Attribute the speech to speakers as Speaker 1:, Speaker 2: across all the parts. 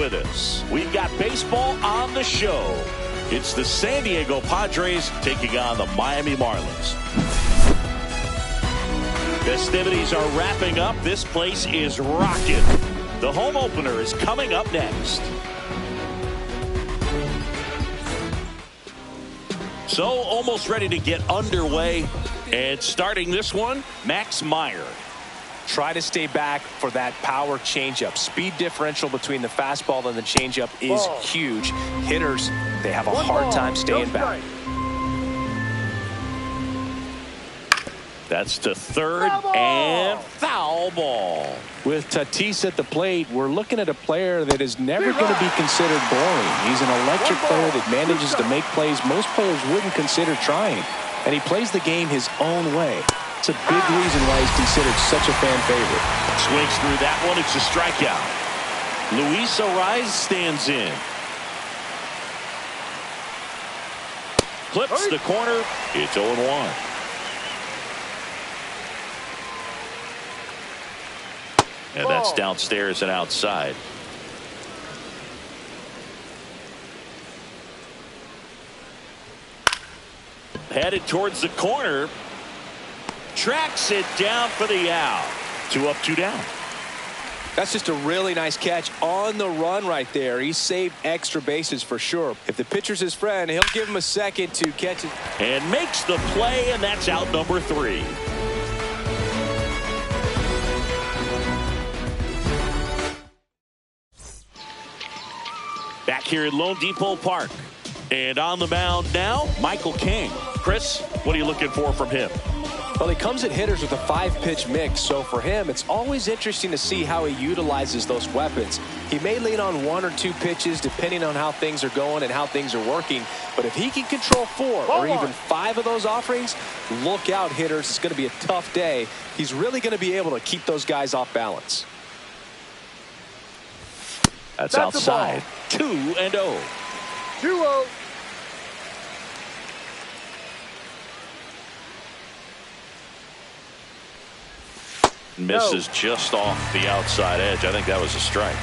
Speaker 1: with us. We've got baseball on the show. It's the San Diego Padres taking on the Miami Marlins. Festivities are wrapping up. This place is rocking. The home opener is coming up next. So almost ready to get underway. And starting this one, Max Meyer.
Speaker 2: Try to stay back for that power changeup. Speed differential between the fastball and the changeup is huge. Hitters, they have a hard time staying back.
Speaker 1: That's to third and foul ball.
Speaker 2: With Tatis at the plate, we're looking at a player that is never going to be considered boring. He's an electric player that manages to make plays most players wouldn't consider trying. And he plays the game his own way. It's a big reason why he's considered such a fan favorite.
Speaker 1: Swings through that one. It's a strikeout. Luis Ariz stands in. Clips the corner. It's 0-1. And that's downstairs and outside. Headed towards the corner. Tracks it down for the out. 2 up, 2 down.
Speaker 2: That's just a really nice catch on the run right there. He saved extra bases for sure. If the pitcher's his friend, he'll give him a second to catch it.
Speaker 1: And makes the play, and that's out number 3. Back here at Lone Depot Park. And on the mound now, Michael King. Chris, what are you looking for from him?
Speaker 2: Well, he comes at hitters with a 5-pitch mix, so for him, it's always interesting to see how he utilizes those weapons. He may lean on 1 or 2 pitches depending on how things are going and how things are working, but if he can control 4 or even 5 of those offerings, look out, hitters. It's going to be a tough day. He's really going to be able to keep those guys off balance.
Speaker 1: That's outside. 2-0.
Speaker 3: 2-0.
Speaker 1: Misses just off the outside edge. I think that was a strike.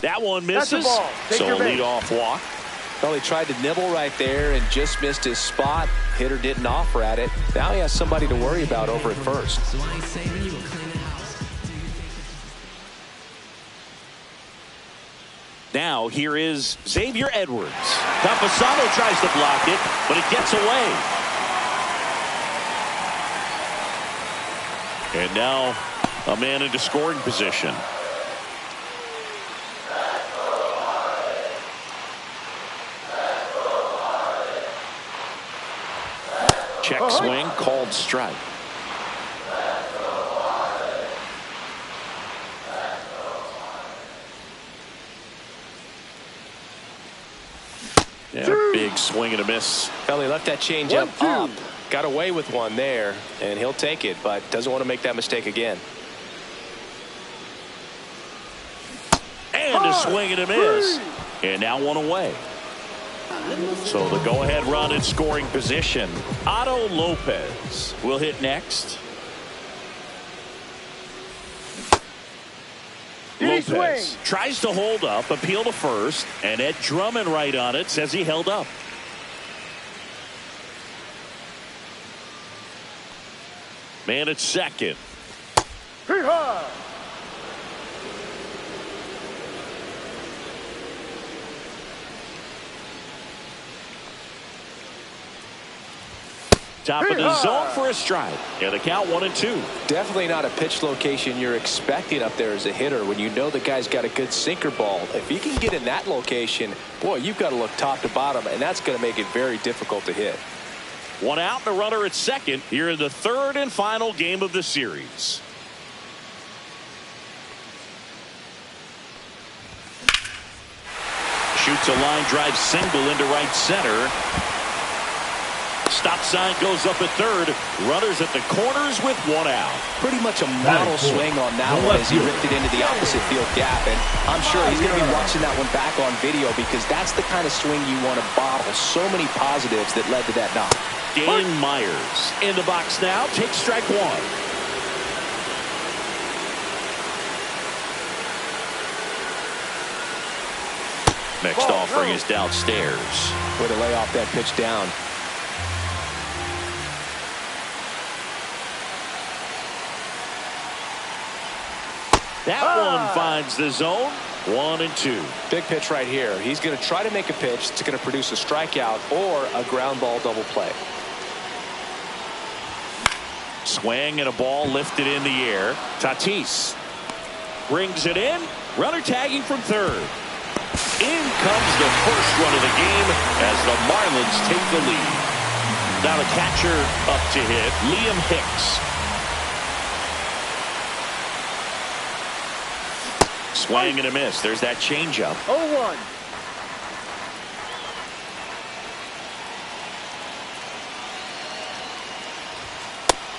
Speaker 1: That one misses. So a leadoff walk.
Speaker 2: Well, he tried to nibble right there and just missed his spot. Hitter didn't offer at it. Now he has somebody to worry about over at first.
Speaker 1: Now here is Xavier Edwards. Campusano tries to block it, but it gets away. And now a man into scoring position. Check swing, called strike. Yeah, big swing and a miss.
Speaker 2: Well, he left that changeup up. Got away with one there, and he'll take it, but doesn't want to make that mistake again.
Speaker 1: And a swing and a miss. And now one away. So the go-ahead run in scoring position. Otto Lopez will hit next. Lopez tries to hold up, appeal to first, and Ed Drummond right on it says he held up. Man at second. Top of the zone for a strike. Yeah, the count 1-2.
Speaker 2: Definitely not a pitch location you're expecting up there as a hitter when you know the guy's got a good sinker ball. If he can get in that location, boy, you've got to look top to bottom, and that's going to make it very difficult to hit.
Speaker 1: 1 out, the runner at second here in the 3rd and final game of the series. Shoots a line drive single into right center. Stop sign goes up at third. Runners at the corners with 1 out.
Speaker 2: Pretty much a model swing on that one as he ripped it into the opposite field gap. And I'm sure he's going to be watching that one back on video because that's the kind of swing you want to bottle. So many positives that led to that knock.
Speaker 1: Dane Myers in the box now. Takes strike one. Next offering is downstairs.
Speaker 2: Way to lay off that pitch down.
Speaker 1: That one finds the zone. 1-2.
Speaker 2: Big pitch right here. He's going to try to make a pitch that's going to produce a strikeout or a ground ball double play.
Speaker 1: Swing and a ball lifted in the air. Tatis brings it in. Runner tagging from third. In comes the first run of the game as the Marlins take the lead. Now the catcher up to hit, Liam Hicks. Swing and a miss. There's that changeup.
Speaker 3: 0-1.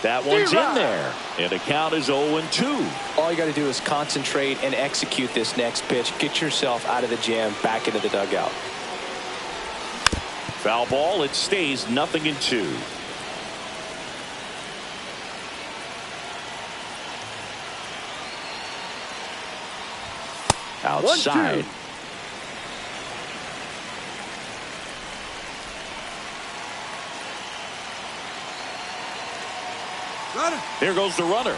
Speaker 1: That one's in there. And the count is 0-2.
Speaker 2: All you got to do is concentrate and execute this next pitch. Get yourself out of the jam, back into the dugout.
Speaker 1: Foul ball. It stays 0-2. Outside.
Speaker 3: 1-2.
Speaker 1: There goes the runner.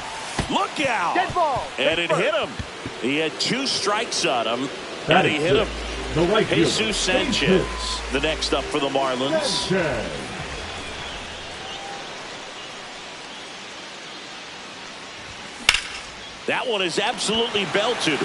Speaker 1: Look out.
Speaker 3: Dead ball.
Speaker 1: And it hit him. He had 2 strikes on him. And he hit him.
Speaker 4: The right
Speaker 1: Jesus Sanchez, the next up for the Marlins. That one is absolutely belted.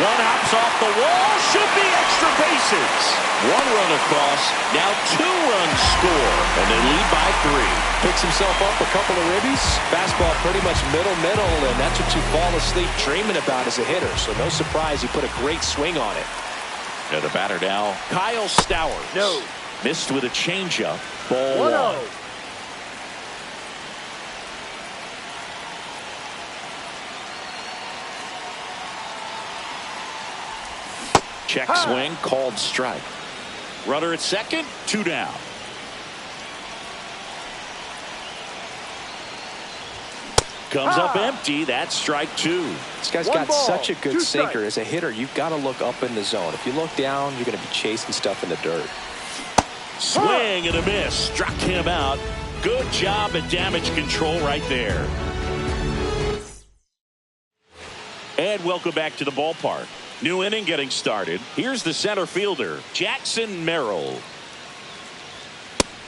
Speaker 1: One hops off the wall. Should be extra bases. 1 run across. Now 2 runs score. And they lead by 3.
Speaker 2: Picks himself up a couple of ribbies. Fastball pretty much middle. And that's what you fall asleep dreaming about as a hitter. So no surprise he put a great swing on it.
Speaker 1: And the batter now, Kyle Stowers.
Speaker 3: No.
Speaker 1: Missed with a changeup. Ball 1. Check swing, called strike. Runner at second, 2 down. Comes up empty. That's strike 2.
Speaker 2: This guy's got such a good sinker. As a hitter, you've got to look up in the zone. If you look down, you're going to be chasing stuff in the dirt.
Speaker 1: Swing and a miss. Struck him out. Good job at damage control right there. And welcome back to the ballpark. New inning getting started. Here's the center fielder, Jackson Merrill.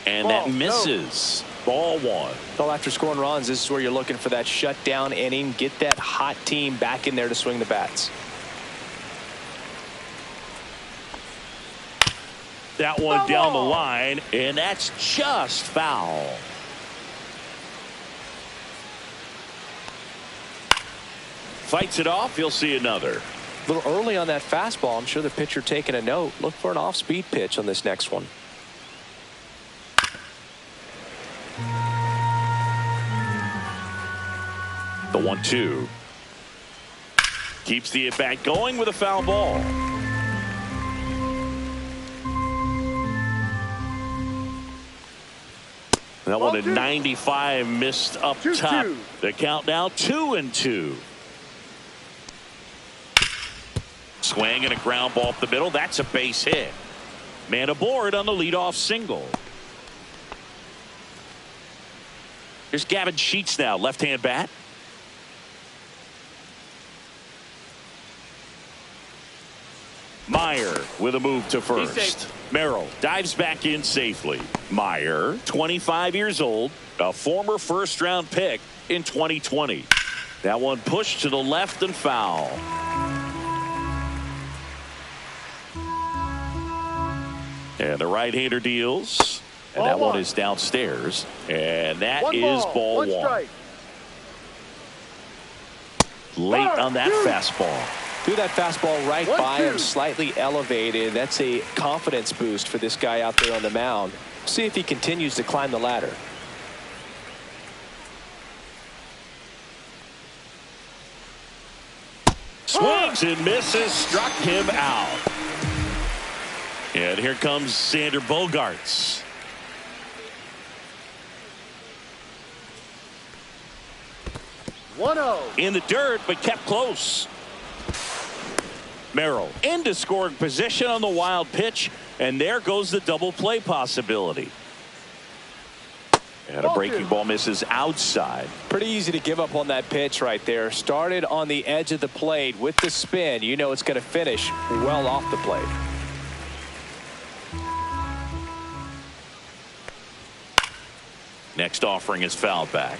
Speaker 1: And that misses. Ball 1.
Speaker 2: Well, after scoring runs, this is where you're looking for that shutdown inning. Get that hot team back in there to swing the bats.
Speaker 1: That one down the line, and that's just foul. Fights it off. You'll see another.
Speaker 2: A little early on that fastball. I'm sure the pitcher taking a note. Look for an off-speed pitch on this next one.
Speaker 1: The 1-2. Keeps the at-bat going with a foul ball. That one at 95 missed up top. The count now 2-2. Swing and a ground ball up the middle. That's a base hit. Man aboard on the leadoff single. Here's Gavin Sheets now, left-hand bat. Meyer with a move to first. Merrill dives back in safely. Meyer, 25 years old, a former first-round pick in 2020. That one pushed to the left and foul. And the right-hander deals. And that one is downstairs. And that is ball 1. Late on that fastball.
Speaker 2: Threw that fastball right by him, slightly elevated. That's a confidence boost for this guy out there on the mound. See if he continues to climb the ladder.
Speaker 1: Swings and misses, struck him out. And here comes Sander Bogarts. In the dirt, but kept close. Merrill into scoring position on the wild pitch, and there goes the double play possibility. And a breaking ball misses outside.
Speaker 2: Pretty easy to give up on that pitch right there. Started on the edge of the plate with the spin. You know it's going to finish well off the plate.
Speaker 1: Next offering is fouled back.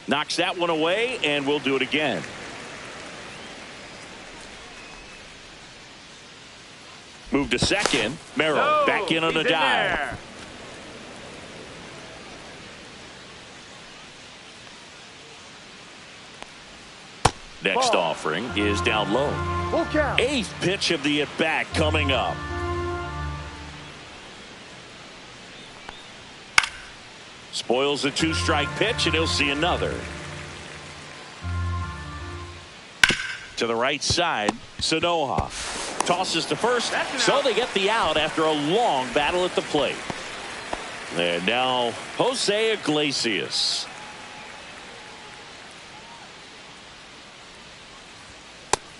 Speaker 1: Knocks that one away, and we'll do it again. Move to second. Merrill back in on the dive. Next offering is down low. Eighth pitch of the at-bat coming up. Spoils a two-strike pitch, and he'll see another. To the right side, Sanoha tosses to first, so they get the out after a long battle at the plate. And now Jose Iglesias.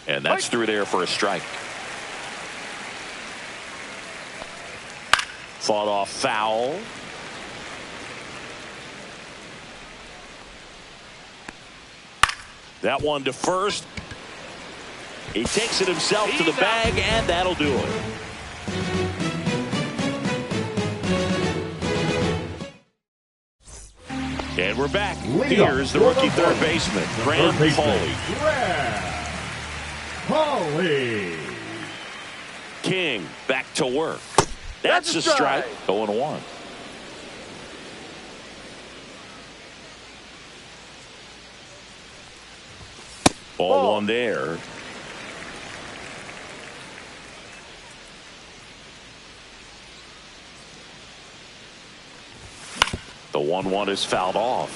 Speaker 1: And that's through there for a strike. Fought off foul. That one to first. He takes it himself to the bag, and that'll do it. And we're back. Here's the rookie third baseman, Graham Pauley. King back to work. That's a strike. 0-1. Ball one there. The 1-1 is fouled off.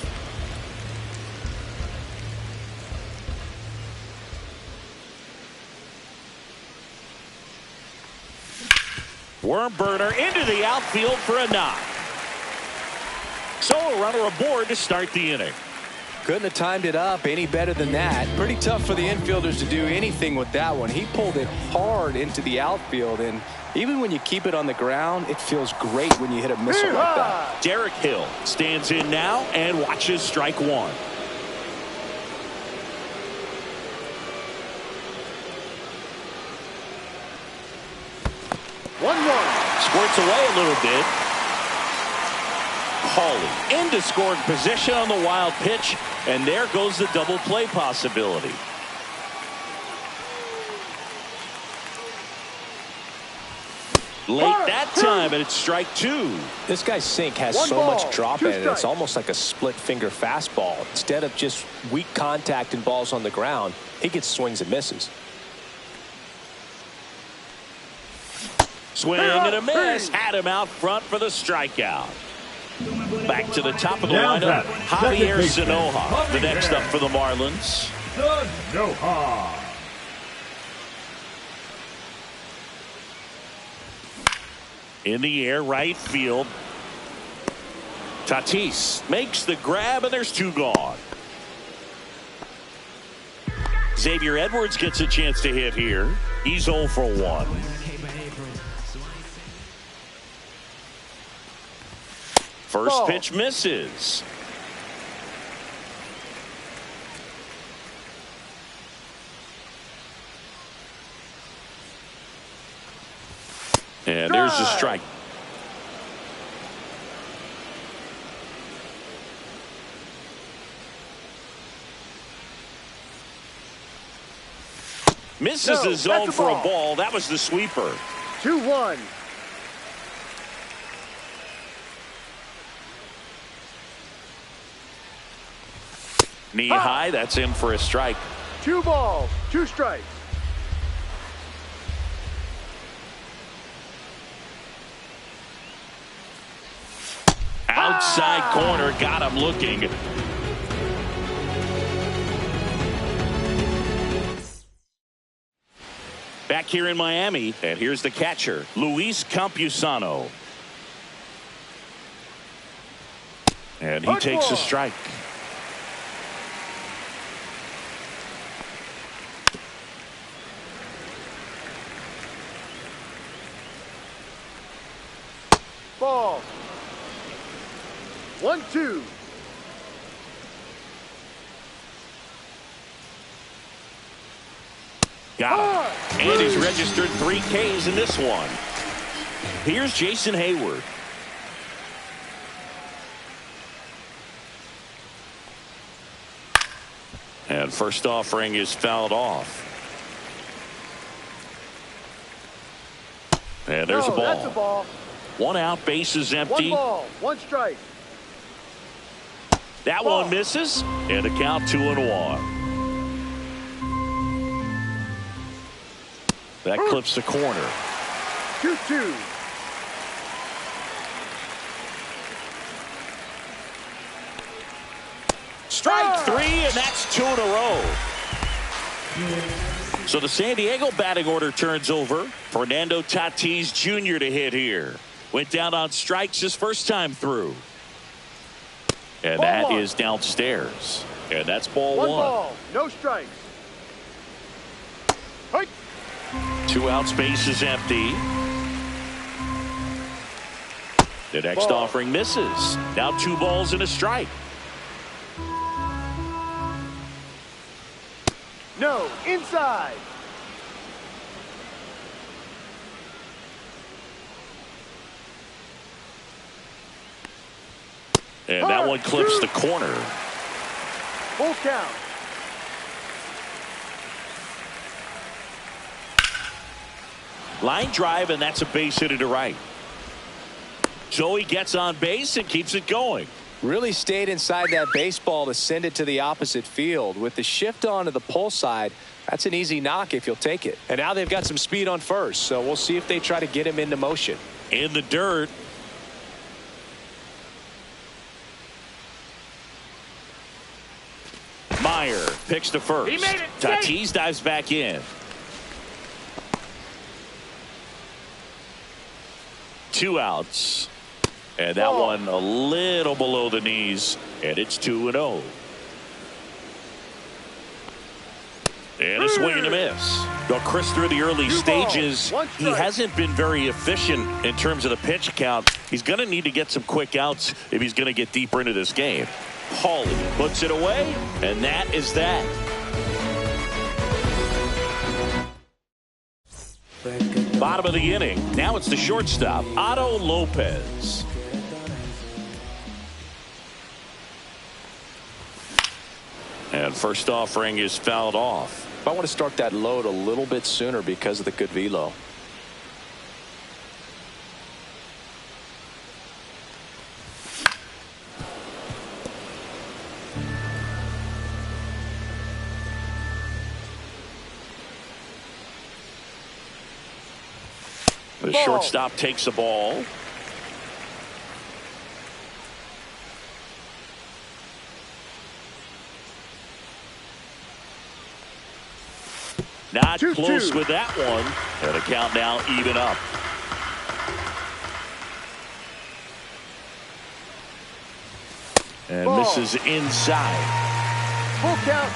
Speaker 1: Worm burner into the outfield for a knock. So a runner aboard to start the inning.
Speaker 2: Couldn't have timed it up any better than that. Pretty tough for the infielders to do anything with that one. He pulled it hard into the outfield, and even when you keep it on the ground, it feels great when you hit a missile like that.
Speaker 1: Derek Hill stands in now and watches strike one. Squirts away a little bit. Pauley into scoring position on the wild pitch, and there goes the double play possibility. Late that time, and it's strike two.
Speaker 2: This guy's sink has so much drop in it. It's almost like a split finger fastball. Instead of just weak contact and balls on the ground, he gets swings and misses.
Speaker 1: Swing and a miss. Had him out front for the strikeout. Back to the top of the lineup, Javier Sanoha, the next up for the Marlins.
Speaker 4: Sanoha.
Speaker 1: In the air, right field. Tatis makes the grab, and there's two gone. Xavier Edwards gets a chance to hit here. He's 0 for 1. First pitch misses. And there's the strike. Misses the zone for a ball. That was the sweeper.
Speaker 3: 2-1.
Speaker 1: Knee high, that's in for a strike.
Speaker 3: 2 balls, 2 strikes.
Speaker 1: outside corner. Got him looking. Back here in Miami, and here's the catcher, Luis Campusano. And he takes a strike.
Speaker 3: Ball. 1-2.
Speaker 1: Got him. And he's registered 3 Ks in this one. Here's Jason Hayward. And first offering is fouled off. And there's a ball.
Speaker 3: That's a ball.
Speaker 1: 1 out, base is empty.
Speaker 3: 1 ball, 1 strike.
Speaker 1: That
Speaker 3: Ball.
Speaker 1: one misses. And the count 2-1. That clips the corner.
Speaker 3: 2-2.
Speaker 1: Strike 3, and that's 2 in a row. So the San Diego batting order turns over. Fernando Tatis Jr. to hit here. Went down on strikes his first time through. And
Speaker 3: Ball
Speaker 1: that
Speaker 3: 1.
Speaker 1: is downstairs. And that's ball
Speaker 3: 1
Speaker 1: 1.
Speaker 3: ball, no strikes. Hike.
Speaker 1: 2 outs, base is empty. The next
Speaker 3: Ball.
Speaker 1: offering misses. Now 2 balls and a strike.
Speaker 3: No, inside.
Speaker 1: And that one clips the corner.
Speaker 3: Full count.
Speaker 1: Line drive, and that's a base hit to right. So he gets on base and keeps it going.
Speaker 2: Really stayed inside that baseball to send it to the opposite field. With the shift on to the pull side, that's an easy knock if you'll take it. And now they've got some speed on first, so we'll see if they try to get him into motion.
Speaker 1: In the dirt. Meyer picks to first.
Speaker 3: He made it.
Speaker 1: Tatis dives back in. 2 outs. And that
Speaker 3: Ball.
Speaker 1: one a little below the knees. And it's 2-0. And a swing and a miss. Well, Chris, through the early
Speaker 3: 2
Speaker 1: stages,
Speaker 3: balls, 1
Speaker 1: he
Speaker 3: strike.
Speaker 1: hasn't been very efficient in terms of the pitch count. He's going to need to get some quick outs if he's going to get deeper into this game. Hawley puts it away, and that is that. Bottom of the inning. Now it's the shortstop, Otto Lopez. And first offering is fouled off.
Speaker 2: I want to start that load a little bit sooner because of the good velo.
Speaker 1: The
Speaker 3: Ball.
Speaker 1: shortstop takes the ball. Not
Speaker 3: 2-2.
Speaker 1: close with that one. And the count now even up. And
Speaker 3: Ball.
Speaker 1: misses inside.
Speaker 3: Full count.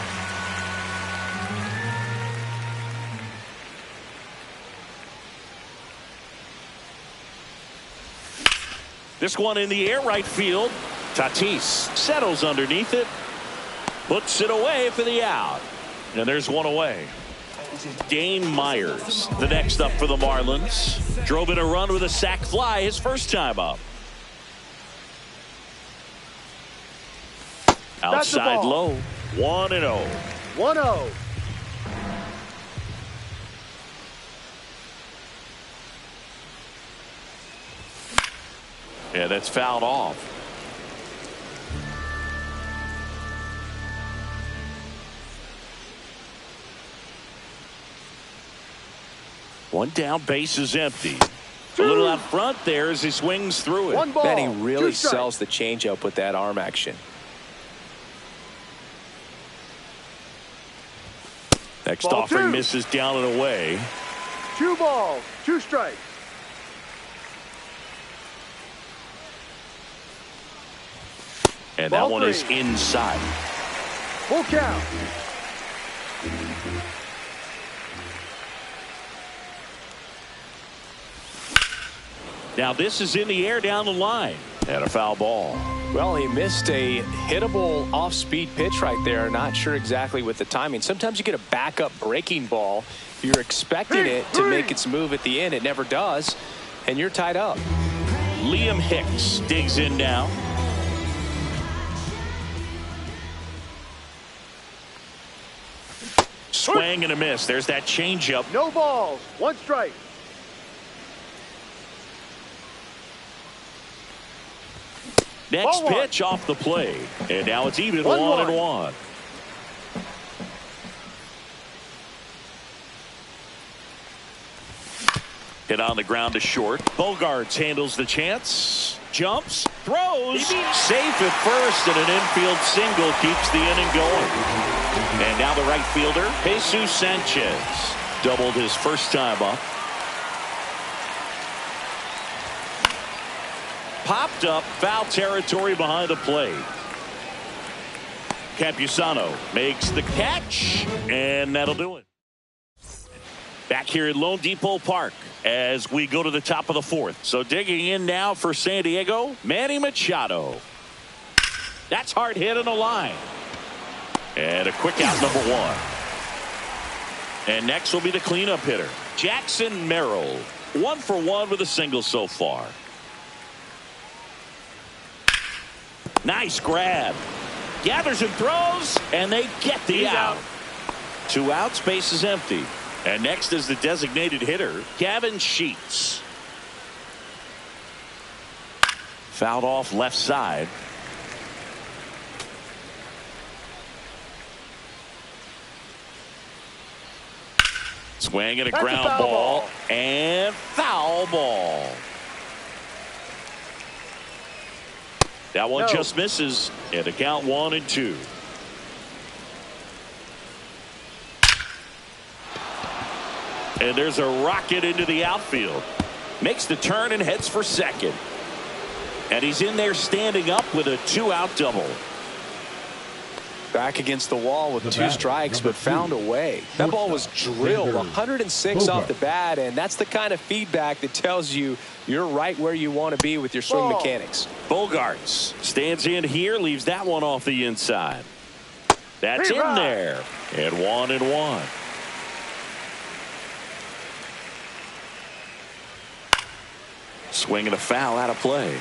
Speaker 1: This one in the air right field. Tatis settles underneath it. Puts it away for the out. And there's one away. Dane Myers, the next up for the Marlins. Drove in a run with a sac fly his first time up. Outside
Speaker 3: ball.
Speaker 1: low. 1-0.
Speaker 3: 1-0.
Speaker 1: Yeah, that's fouled off. One down, base is empty. A little out front there as he swings through it.
Speaker 3: One ball.
Speaker 2: Man, he really
Speaker 3: 2 strikes.
Speaker 2: sells the changeup with that arm action.
Speaker 1: Next
Speaker 3: Ball
Speaker 1: offering
Speaker 3: 2.
Speaker 1: misses down and away.
Speaker 3: 2 balls. 2 strikes.
Speaker 1: And
Speaker 3: Ball
Speaker 1: that one
Speaker 3: 3.
Speaker 1: is inside.
Speaker 3: Full count.
Speaker 1: Now this is in the air down the line. And a foul ball.
Speaker 2: Well, he missed a hittable off-speed pitch right there. Not sure exactly with the timing. Sometimes you get a backup breaking ball. You're expecting it to make its move at the end. It never does. And you're tied up.
Speaker 1: Liam Hicks digs in now. Swing and a miss. There's that changeup.
Speaker 3: No balls. 1 strike.
Speaker 1: Next
Speaker 3: Ball 1.
Speaker 1: pitch off the plate. And now it's even
Speaker 3: 1-1.
Speaker 1: 1-1. Hit on the ground to short. Bogarts handles the chance. Jumps. Throws. Safe at first, and an infield single keeps the inning going. And now the right fielder, Jesus Sanchez. Doubled his first time up. Popped up, foul territory behind the plate. Campusano makes the catch, and that'll do it. Back here at Lone Depot Park as we go to the top of the 4th. So digging in now for San Diego, Manny Machado. That's hard hit on the line. And a quick out, number 1. And next will be the cleanup hitter, Jackson Merrill. 1 for 1 with a single so far. Nice grab. Gathers and throws, and they get the out. 2 outs, base is empty. And next is the designated hitter, Gavin Sheets. Fouled off left side. Swing and a
Speaker 3: That's
Speaker 1: ground
Speaker 3: foul
Speaker 1: ball. And foul ball. That one just misses. And the count 1-2. And there's a rocket into the outfield. Makes the turn and heads for second. And he's in there standing up with a 2-out double.
Speaker 2: Back against the wall with 2 strikes, but found a way. That ball was drilled 106 off the bat, and that's the kind of feedback that tells you you're right where you want to be with your swing mechanics.
Speaker 1: Bogarts stands in here, leaves that one off the inside. That's in there. And 1-1. Swing and a foul out of play.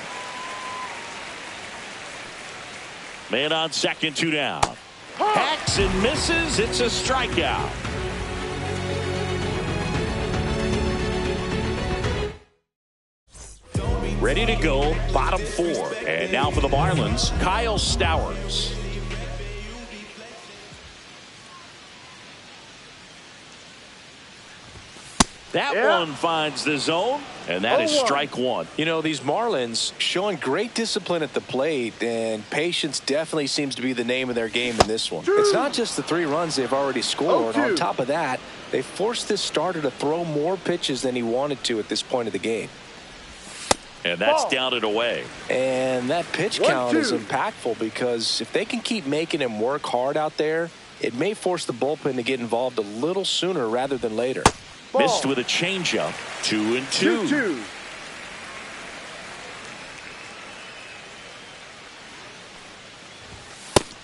Speaker 1: Man on second, 2 down. Hacks and misses. It's a strikeout. Ready to go, bottom 4. And now for the Marlins, Kyle Stowers. That one finds the zone, and that is strike 1.
Speaker 2: You know, these Marlins showing great discipline at the plate, and patience definitely seems to be the name of their game in this one. It's not just the 3 runs they've already scored. On top of that, they forced this starter to throw more pitches than he wanted to at this point of the game.
Speaker 1: And that's down and away.
Speaker 2: And that pitch count is impactful because if they can keep making him work hard out there, it may force the bullpen to get involved a little sooner rather than later.
Speaker 1: Missed with a changeup. 2-2.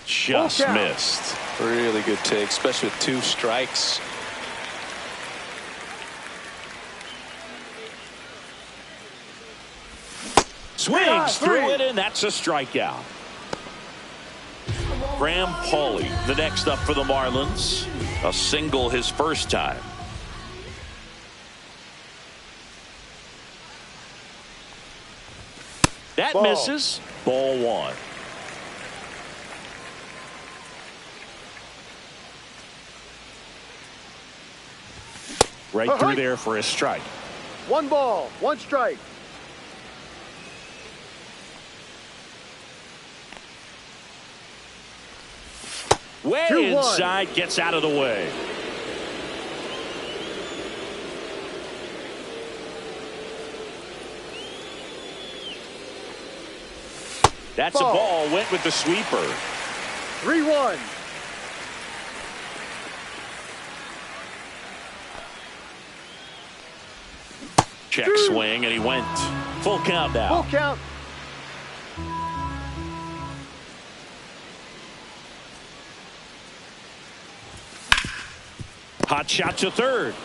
Speaker 1: Just missed.
Speaker 2: Really good take, especially with 2 strikes.
Speaker 1: Swings through it, and that's a strikeout. Graham Pauley, the next up for the Marlins. A single his first time. That misses. Ball 1. Right through there for a strike.
Speaker 3: 1 ball, 1 strike.
Speaker 1: Way
Speaker 3: 2-1.
Speaker 1: inside, gets out of the way. That's a ball. Went with the sweeper.
Speaker 3: 3-1.
Speaker 1: Check swing, and he went. Full count now.
Speaker 3: Full count.
Speaker 1: Hot shot to third.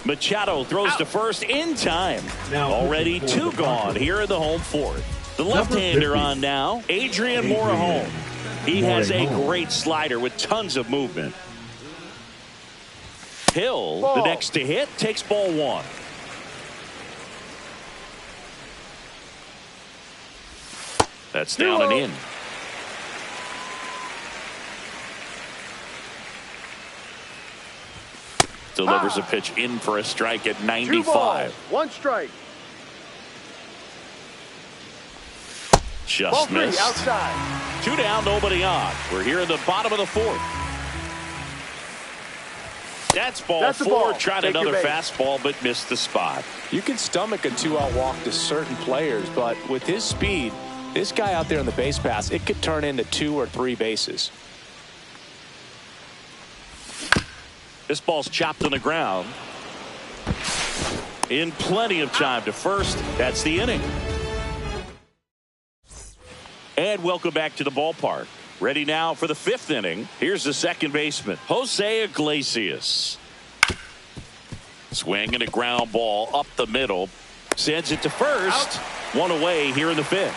Speaker 1: Machado throws to first in time.
Speaker 4: Now
Speaker 1: Already 2 gone here in the home fourth. The left-hander on now, Adrian Morejon. He has a great slider with tons of movement. Hill, the next to hit, takes ball 1. That's down and in. Delivers a pitch in for a strike at 95.
Speaker 3: 2 balls, 1 strike.
Speaker 1: Just
Speaker 3: Ball 3
Speaker 1: missed.
Speaker 3: outside.
Speaker 1: 2 down, nobody on. We're here in the bottom of the fourth. That's ball 4. Tried
Speaker 3: Take
Speaker 1: another
Speaker 3: your base.
Speaker 1: fastball, but missed the spot.
Speaker 2: You can stomach a 2-out walk to certain players, but with his speed, this guy out there on the base pass, it could turn into 2 or 3 bases.
Speaker 1: This ball's chopped on the ground. In plenty of time to first. That's the inning. And welcome back to the ballpark. Ready now for the 5th inning. Here's the second baseman, Jose Iglesias. Swing and a ground ball up the middle. Sends it to first. 1 away here in the 5th.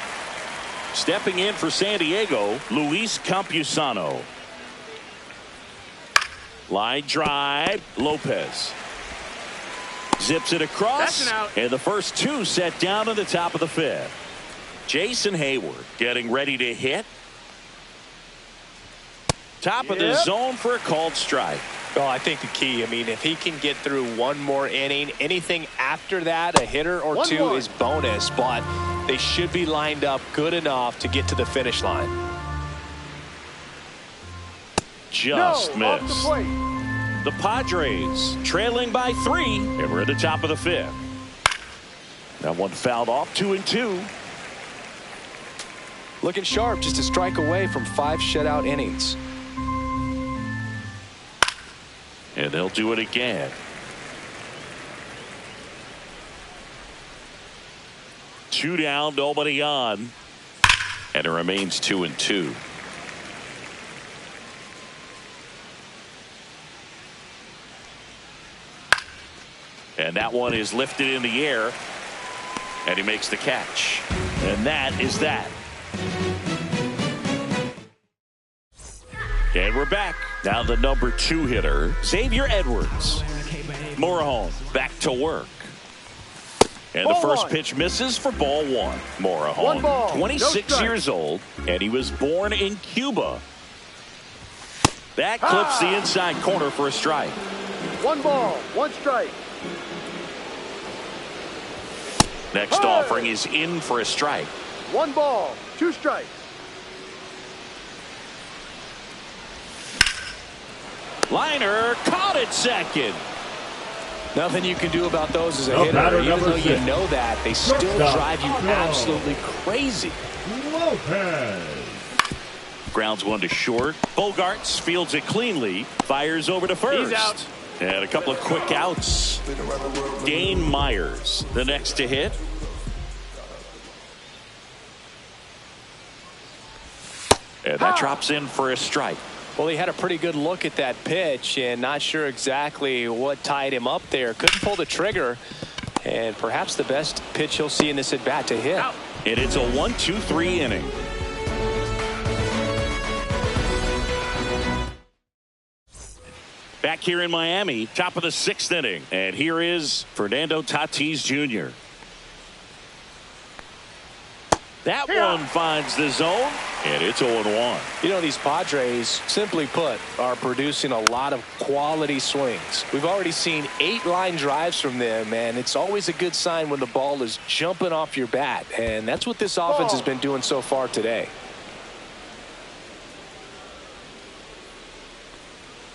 Speaker 1: Stepping in for San Diego, Luis Campusano. Line drive, Lopez. Zips it across.
Speaker 3: That's an out.
Speaker 1: And the first 2 set down in the top of the 5th. Jason Hayward getting ready to hit. Top of the zone for a called strike.
Speaker 2: Well, I think the key, if he can get through 1 more inning, anything after that, a hitter or 2 is bonus, but they should be lined up good enough to get to the finish line.
Speaker 1: Just
Speaker 3: Off the
Speaker 1: missed.
Speaker 3: plate.
Speaker 1: The Padres trailing by 3, and we're at the top of the 5th. That one fouled off. 2-2.
Speaker 2: Looking sharp, just a strike away from 5 shutout innings.
Speaker 1: And they'll do it again. 2 down, nobody on. And it remains 2-2. And that one is lifted in the air. And he makes the catch. And that is that. And we're back. Now the number 2 hitter, Xavier Edwards. Morejon back to work. And
Speaker 3: Ball
Speaker 1: the first
Speaker 3: 1.
Speaker 1: pitch misses for ball 1. Morejon,
Speaker 3: 1 ball,
Speaker 1: 26
Speaker 3: no
Speaker 1: years old, and he was born in Cuba. That clips the inside corner for a strike.
Speaker 3: 1 ball, 1 strike.
Speaker 1: Next offering is in for a strike.
Speaker 3: 1 ball, 2 strikes.
Speaker 1: Liner caught at second.
Speaker 2: Nothing you can do about those as a
Speaker 4: The
Speaker 2: hitter.
Speaker 4: batter,
Speaker 2: Even
Speaker 4: number
Speaker 2: though you
Speaker 4: 6.
Speaker 2: know that, they still
Speaker 4: Shortstop.
Speaker 2: drive you
Speaker 4: Oh.
Speaker 2: absolutely crazy.
Speaker 4: Lopez.
Speaker 1: Grounds 1 to short. Bogarts fields it cleanly. Fires over to first.
Speaker 3: He's out.
Speaker 1: And a couple of quick outs. Dane Myers, the next to hit. And that drops in for a strike.
Speaker 2: Well, he had a pretty good look at that pitch and not sure exactly what tied him up there. Couldn't pull the trigger. And perhaps the best pitch he'll see in this at bat to hit.
Speaker 1: And it's a 1-2-3 inning. Back here in Miami, top of the 6th inning. And here is Fernando Tatis Jr. That one finds the zone, and it's 0-1.
Speaker 2: You know, these Padres, simply put, are producing a lot of quality swings. We've already seen 8 line drives from them, and it's always a good sign when the ball is jumping off your bat. And that's what this offense has been doing so far today.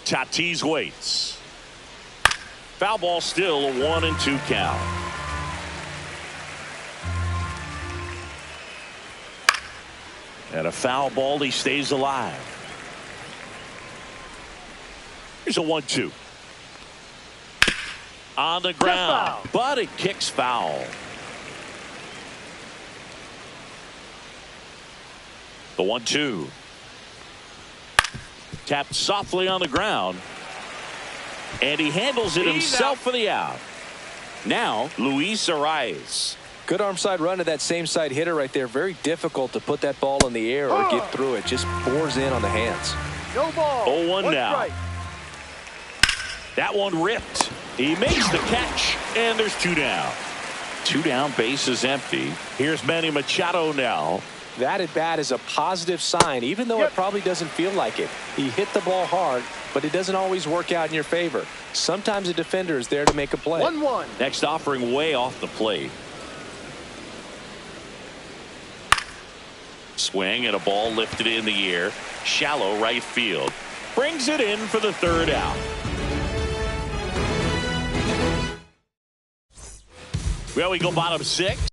Speaker 1: Tatis waits. Foul ball, still a 1-2 count. And a foul ball, he stays alive. Here's a 1-2. On the ground, but it kicks foul. The 1-2. Tapped softly on the ground. And he handles it himself for the out. Now, Luis Arias.
Speaker 2: Good arm side run to that same side hitter right there. Very difficult to put that ball in the air or get through it. Just bores in on the hands.
Speaker 3: No ball.
Speaker 1: 0-1 now.
Speaker 3: Strike.
Speaker 1: That one ripped. He makes the catch, and there's 2 down. 2 down, base is empty. Here's Manny Machado now.
Speaker 2: That at bat is a positive sign, even though it probably doesn't feel like it. He hit the ball hard, but it doesn't always work out in your favor. Sometimes a defender is there to make a play.
Speaker 3: 1-1.
Speaker 1: Next offering way off the plate. Swing and a ball lifted in the air. Shallow right field. Brings it in for the 3rd out. Well, we go bottom 6.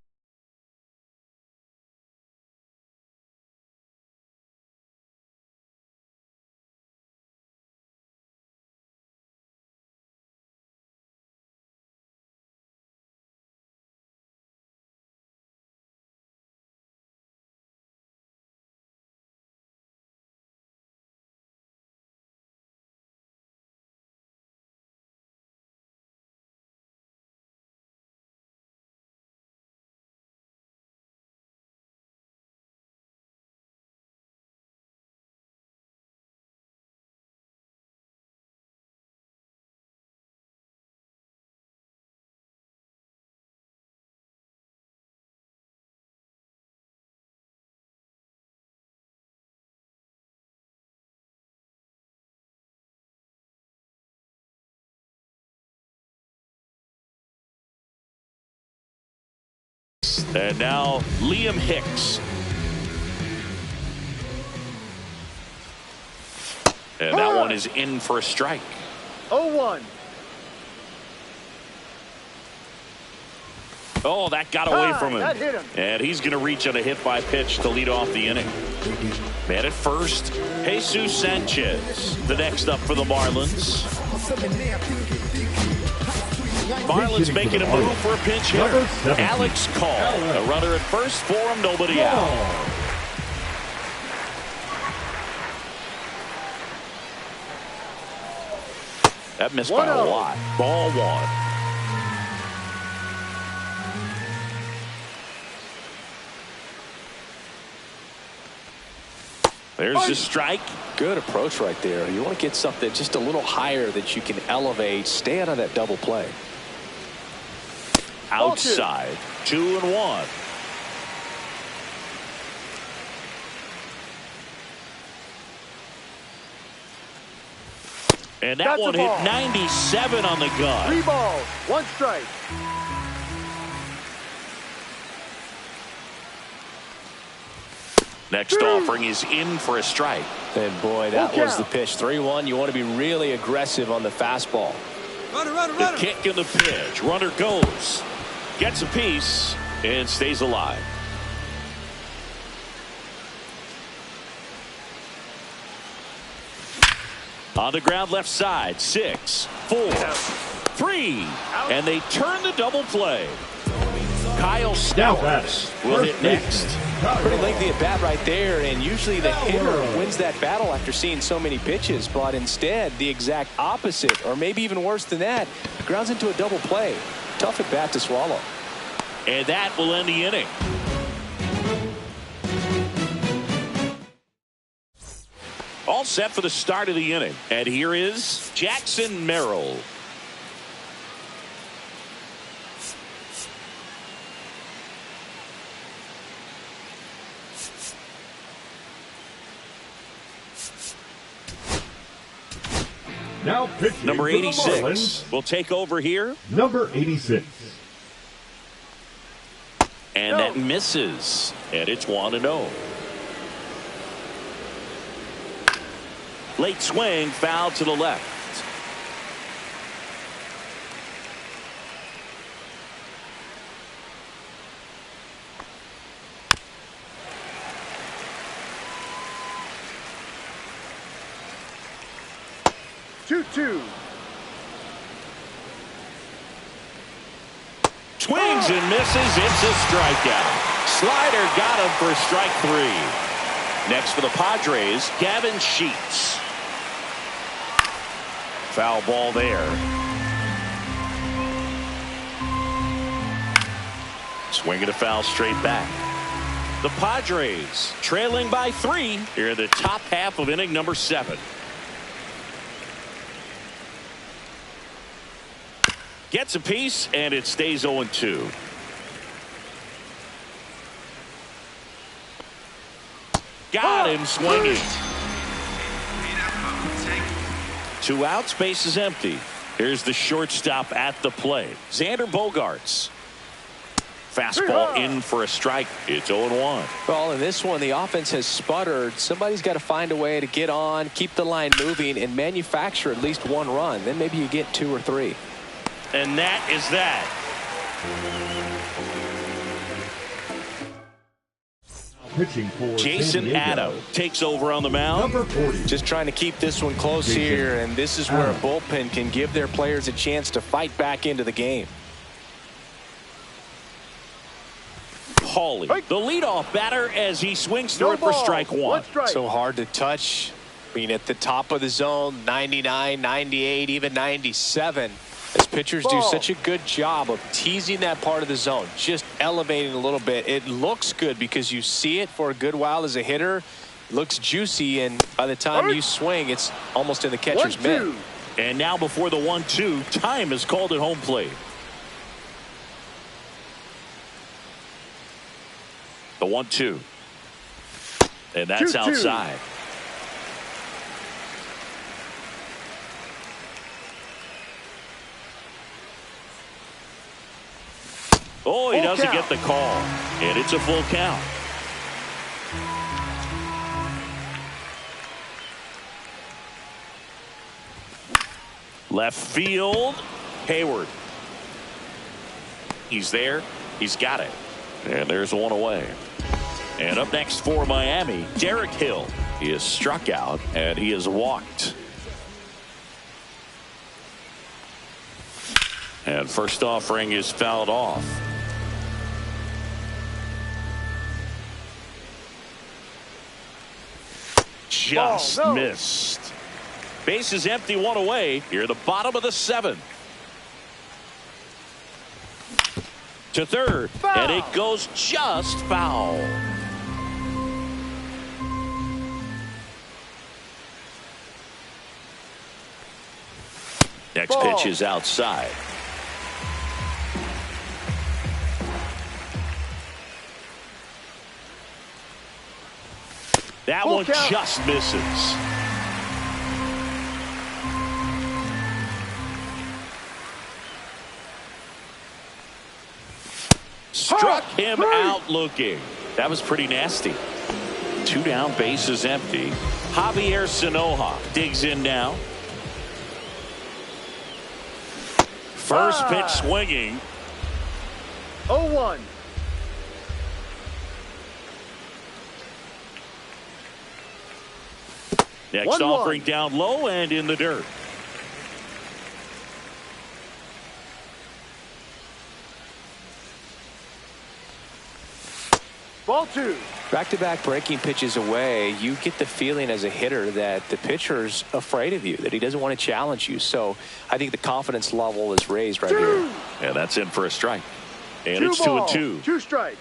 Speaker 1: And now Liam Hicks. And that one is in for a strike.
Speaker 3: 0-1.
Speaker 1: Oh, that got away from him.
Speaker 3: That hit him.
Speaker 1: And he's going to reach on a hit by pitch to lead off the inning. Man at first, Jesus Sanchez. The next up for the Marlins. Marlins making a move for a pinch hitter. Alex Call. A runner at first for him, nobody out. That missed by a lot. Ball 1. There's the strike.
Speaker 2: Good approach right there. You want to get something just a little higher that you can elevate. Stay out of that double play.
Speaker 1: Outside. 2-1. And that one hit 97 on the gun.
Speaker 3: 3 balls, 1 strike.
Speaker 1: Next offering is in for a strike.
Speaker 2: And boy, that was the pitch. 3-1. You want to be really aggressive on the fastball.
Speaker 1: The kick and the pitch. Runner goes. Gets a piece and stays alive. On the ground left side. 6, 4, 3. And they turn the double play. Kyle Stowers will hit next.
Speaker 2: Pretty lengthy at bat right there, and usually the hitter wins that battle after seeing so many pitches, but instead the exact opposite, or maybe even worse than that, grounds into a double play. Tough at bat to swallow.
Speaker 1: And that will end the inning. All set for the start of the inning. And here is Jackson Merrill.
Speaker 4: Now pitching
Speaker 1: Number
Speaker 4: for the
Speaker 1: 86
Speaker 4: Marlins,
Speaker 1: will take over here.
Speaker 4: number 86.
Speaker 1: And that misses. And it's 1-0. Late swing, foul to the left.
Speaker 3: Two.
Speaker 1: Swings and misses. It's a strikeout. Slider got him for strike 3. Next for the Padres, Gavin Sheets. Foul ball there. Swing and a foul straight back. The Padres trailing by 3 here in the top half of inning number 7. Gets a piece, and it stays 0-2. Got him swinging. 2 outs, base is empty. Here's the shortstop at the plate, Xander Bogaerts. Fastball in for a strike. It's 0-1.
Speaker 2: Well, in this one, the offense has sputtered. Somebody's got to find a way to get on, keep the line moving, and manufacture at least 1 run. Then maybe you get 2 or 3.
Speaker 1: And that is that.
Speaker 4: Pitching for
Speaker 1: Jason
Speaker 4: San Diego,
Speaker 1: Adam takes over on the mound.
Speaker 4: number 40.
Speaker 2: Just trying to keep this one close
Speaker 4: Jason
Speaker 2: here, and this is where a
Speaker 4: Adam.
Speaker 2: bullpen can give their players a chance to fight back into the game.
Speaker 1: Hawley, the leadoff batter, as he swings through
Speaker 3: No
Speaker 1: it for
Speaker 3: ball.
Speaker 1: strike 1.
Speaker 3: 1 strike.
Speaker 2: So hard to touch. I mean, at the top of the zone, 99, 98, even 97. As pitchers do
Speaker 3: Ball.
Speaker 2: such a good job of teasing that part of the zone, just elevating a little bit. It looks good because you see it for a good while as a hitter. It looks juicy, and by the time you swing, it's almost in the catcher's mitt.
Speaker 3: 1-2.
Speaker 1: And now before the 1-2, time is called at home plate. The 1-2. And that's
Speaker 3: 2-2.
Speaker 1: outside. Oh, he
Speaker 3: Full
Speaker 1: doesn't
Speaker 3: count.
Speaker 1: get the call. And it's a full count. Left field. Hayward. He's there. He's got it. And there's 1 away. And up next for Miami, Derek Hill. He is struck out and he is walked. And first offering is fouled off. Just
Speaker 3: Ball, no.
Speaker 1: missed. Base is empty, 1 away. Here at the bottom of the 7th. To third.
Speaker 3: Foul.
Speaker 1: And it goes just foul. Next
Speaker 3: Ball.
Speaker 1: pitch is outside. That
Speaker 3: Full
Speaker 1: one
Speaker 3: count.
Speaker 1: just misses. Struck him out looking. That was pretty nasty. 2 down, base is empty. Javier Sanoja digs in now. First pitch swinging.
Speaker 3: 0-1.
Speaker 1: Next
Speaker 3: 1-1.
Speaker 1: offering down low and in the dirt.
Speaker 3: Ball 2.
Speaker 2: Back-to-back breaking pitches away, you get the feeling as a hitter that the pitcher's afraid of you, that he doesn't want to challenge you. So I think the confidence level is raised right here.
Speaker 1: And that's in for a strike. And
Speaker 3: 2
Speaker 1: it's
Speaker 3: ball.
Speaker 1: 2-2.
Speaker 3: 2 strikes.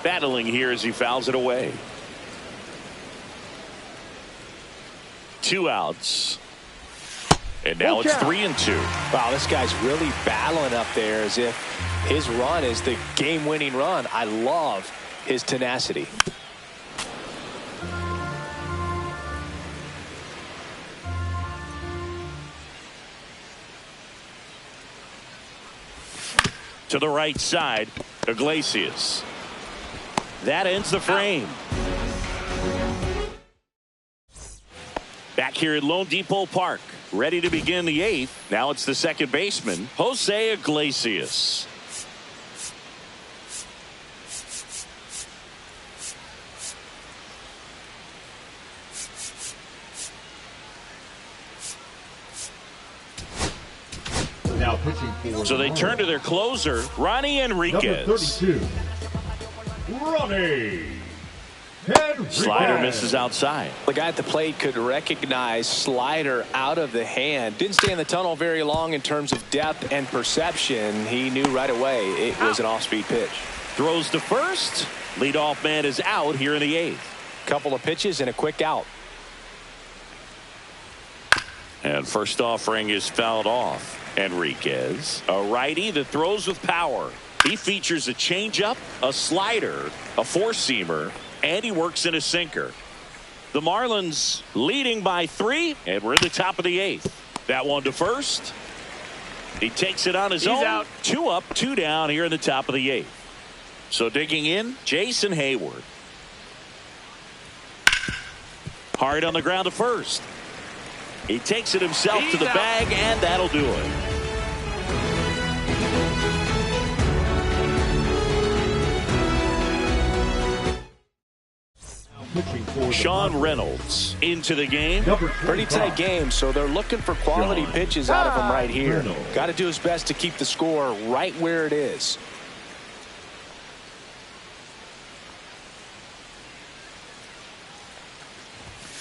Speaker 1: Battling here as he fouls it away. 2 outs. And now it's 3-2.
Speaker 2: Wow, this guy's really battling up there as if his run is the game-winning run. I love his tenacity.
Speaker 1: To the right side, Iglesias. That ends the frame. Back here at Lone Depot Park, ready to begin the 8th. Now it's the second baseman, Jose Iglesias.
Speaker 4: Now pitching for
Speaker 1: So they turn to their closer, Ronnie Enriquez.
Speaker 4: number 32, Ronnie Enriquez.
Speaker 1: Slider misses outside.
Speaker 2: The guy at the plate could recognize slider out of the hand. Didn't stay in the tunnel very long in terms of depth and perception. He knew right away it was an off-speed pitch.
Speaker 1: Throws to first. Leadoff man is out here in the 8th.
Speaker 2: Couple of pitches and a quick out.
Speaker 1: And first offering is fouled off. Enriquez, a righty that throws with power. He features a changeup, a slider, a four-seamer, and he works in a sinker. The Marlins leading by 3, and we're at the top of the 8th. That one to first. He takes it on his own.
Speaker 3: Out.
Speaker 1: 2 up, 2 down here in the top of the 8th. So digging in, Jason Hayward. Hard on the ground to first. He takes it himself to the bag, and that'll do it. Sean Reynolds into the game.
Speaker 2: Pretty tight game, so they're looking for quality pitches out of him right here. Got to do his best to keep the score right where it is.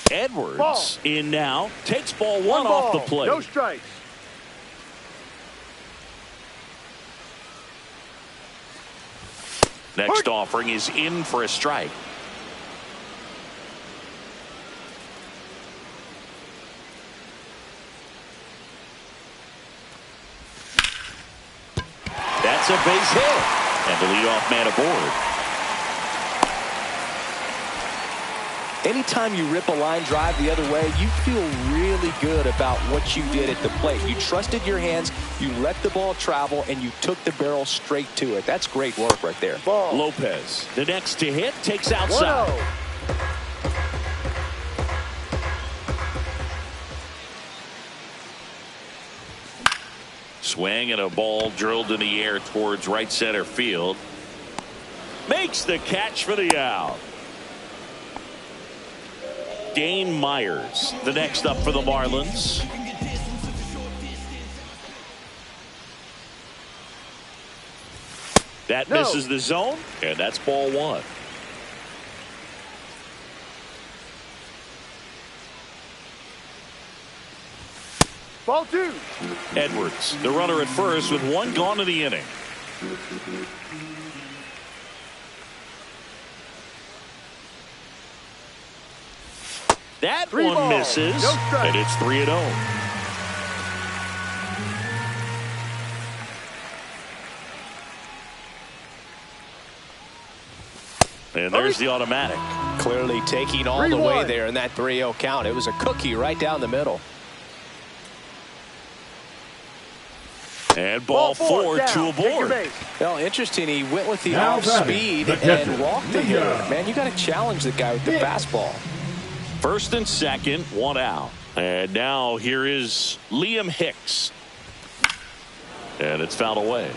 Speaker 1: Edwards in now, takes ball 1 off the plate.
Speaker 3: No strikes.
Speaker 1: Next offering is in for a strike. That's a base hit. And the leadoff man aboard.
Speaker 2: Anytime you rip a line drive the other way, you feel really good about what you did at the plate. You trusted your hands, you let the ball travel, and you took the barrel straight to it. That's great work right there.
Speaker 3: Ball.
Speaker 1: Lopez, the next to hit, takes outside.
Speaker 3: 1-0.
Speaker 1: Swing and a ball drilled in the air towards right center field. Makes the catch for the out. Dane Myers, the next up for the Marlins. That misses the zone, and that's ball 1.
Speaker 3: Ball 2.
Speaker 1: Edwards, the runner at first with 1 gone in the inning. That
Speaker 3: 3
Speaker 1: one
Speaker 3: balls,
Speaker 1: misses,
Speaker 3: no strikes.
Speaker 1: and it's 3-0. And there's the automatic.
Speaker 2: Clearly taking all the way there in that 3-0 count. It was a cookie right down the middle.
Speaker 1: And ball 4, 2 aboard.
Speaker 2: Well, interesting. He went with the
Speaker 4: Now
Speaker 2: off
Speaker 4: batting,
Speaker 2: speed
Speaker 4: the catcher,
Speaker 2: and walked the
Speaker 4: Leah.
Speaker 2: hitter. Man, you got to challenge the guy with the fastball.
Speaker 1: First and second, 1 out. And now here is Liam Hicks. And it's fouled away.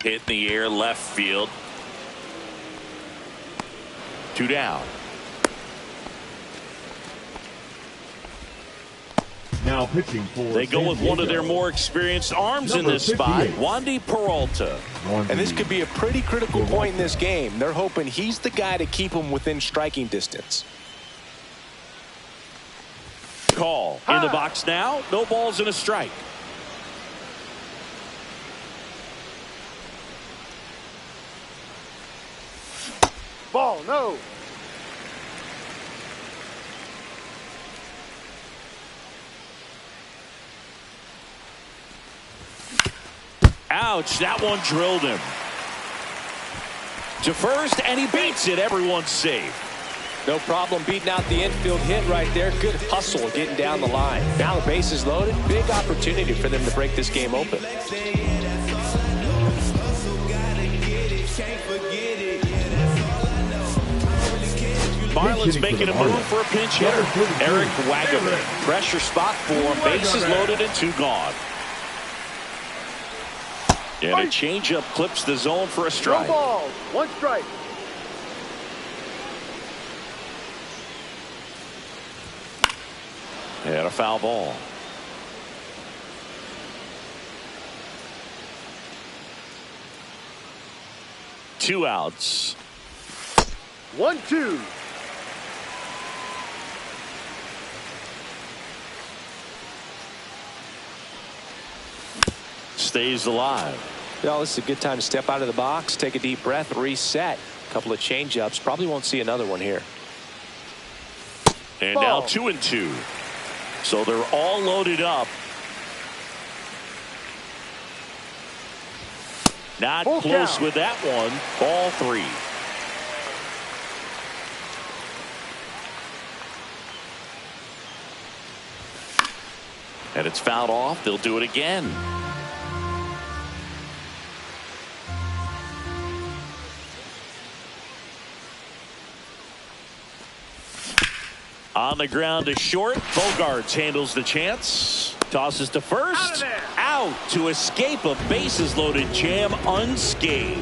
Speaker 1: Hit in the air, left field. 2 down.
Speaker 4: Now pitching for
Speaker 1: They go with one of their more experienced arms in
Speaker 4: Number
Speaker 1: this spot,
Speaker 4: 58.
Speaker 1: Wandy Peralta.
Speaker 2: And this could be a pretty critical point in this game. They're hoping he's the guy to keep them within striking distance.
Speaker 1: Call in the box now. No balls and a strike.
Speaker 3: Ball, no.
Speaker 1: Ouch, that one drilled him. To first, and he beats it. Everyone's safe.
Speaker 2: No problem beating out the infield hit right there. Good hustle getting down the line. Now the base is loaded. Big opportunity for them to break this game open.
Speaker 1: Marlins making a move for a pinch hitter. Eric Wagaman. Pressure spot for him. Bases loaded and 2 gone. And a changeup clips the zone for a strike.
Speaker 3: No ball, 1 strike.
Speaker 1: And a foul ball. Two outs.
Speaker 3: 1-2.
Speaker 1: Stays alive.
Speaker 2: Well, this is a good time to step out of the box, take a deep breath, reset. A couple of change-ups. Probably won't see another one here.
Speaker 1: And now 2-2. So they're all loaded up. Not
Speaker 3: Full
Speaker 1: close
Speaker 3: count.
Speaker 1: with that one. Ball 3. And it's fouled off. They'll do it again. On the ground to short. Bogarts handles the chance. Tosses to first. Out to escape a bases loaded jam unscathed.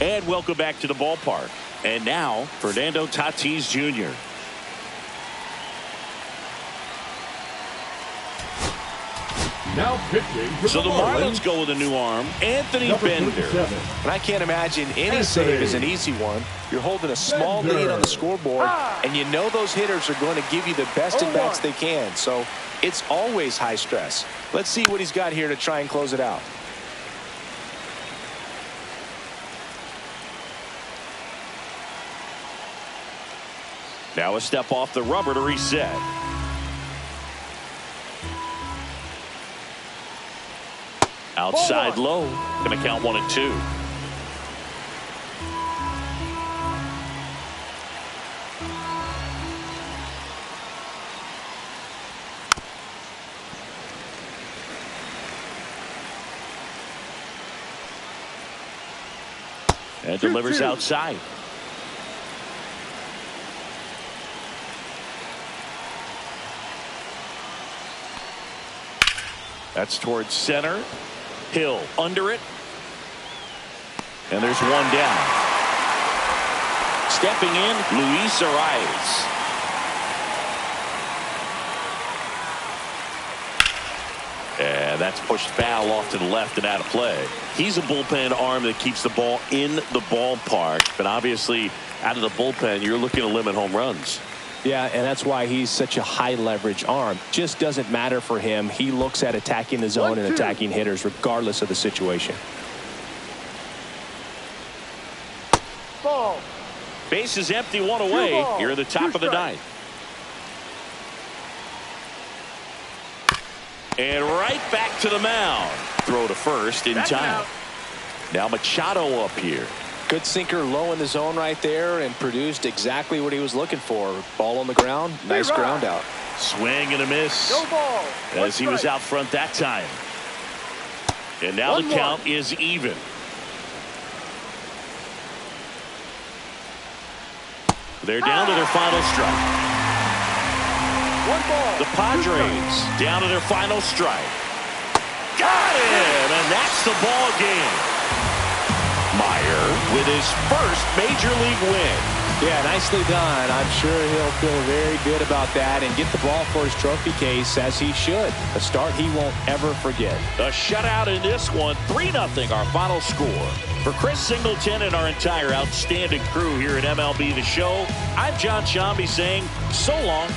Speaker 1: And welcome back to the ballpark. And now Fernando Tatis Jr.
Speaker 4: Now pitching for
Speaker 1: So the Marlins go with a new arm, Anthony
Speaker 4: number
Speaker 1: Bender.
Speaker 4: 37.
Speaker 2: And I can't imagine any save is an easy one. You're holding a small lead on the scoreboard, and you know those hitters are going to give you the best at-bats they can. So it's always high stress. Let's see what he's got here to try and close it out.
Speaker 1: Now a step off the rubber to reset. Outside low. Going to count 1-2. And delivers outside. That's towards center. Hill under it. And there's one down. Stepping in, Luis Arias. And that's pushed foul off to the left and out of play. He's a bullpen arm that keeps the ball in the ballpark. But obviously, out of the bullpen, you're looking to limit home runs.
Speaker 2: Yeah, and that's why he's such a high leverage arm. Just doesn't matter for him. He looks at attacking the zone and attacking hitters regardless of the situation.
Speaker 3: Ball.
Speaker 1: Base is empty, 1 away. Here at the top of the 9th. And right back to the mound. Throw to first in time. Now Machado up here.
Speaker 2: Good sinker low in the zone right there and produced exactly what he was looking for. Ball on the ground. Nice ground out.
Speaker 1: Swing and a miss.
Speaker 3: No ball.
Speaker 1: As he was out front that time. And now the count is even. They're down to their final strike.
Speaker 3: 1 ball.
Speaker 1: The Padres down to their final strike. Got him! And that's the ball game. Meyer with his first major league win.
Speaker 2: Yeah, nicely done. I'm sure he'll feel very good about that and get the ball for his trophy case as he should. A start he won't ever forget.
Speaker 1: A shutout in this one, 3-0 our final score. For Chris Singleton and our entire outstanding crew here at MLB The Show, I'm John Shambi saying so long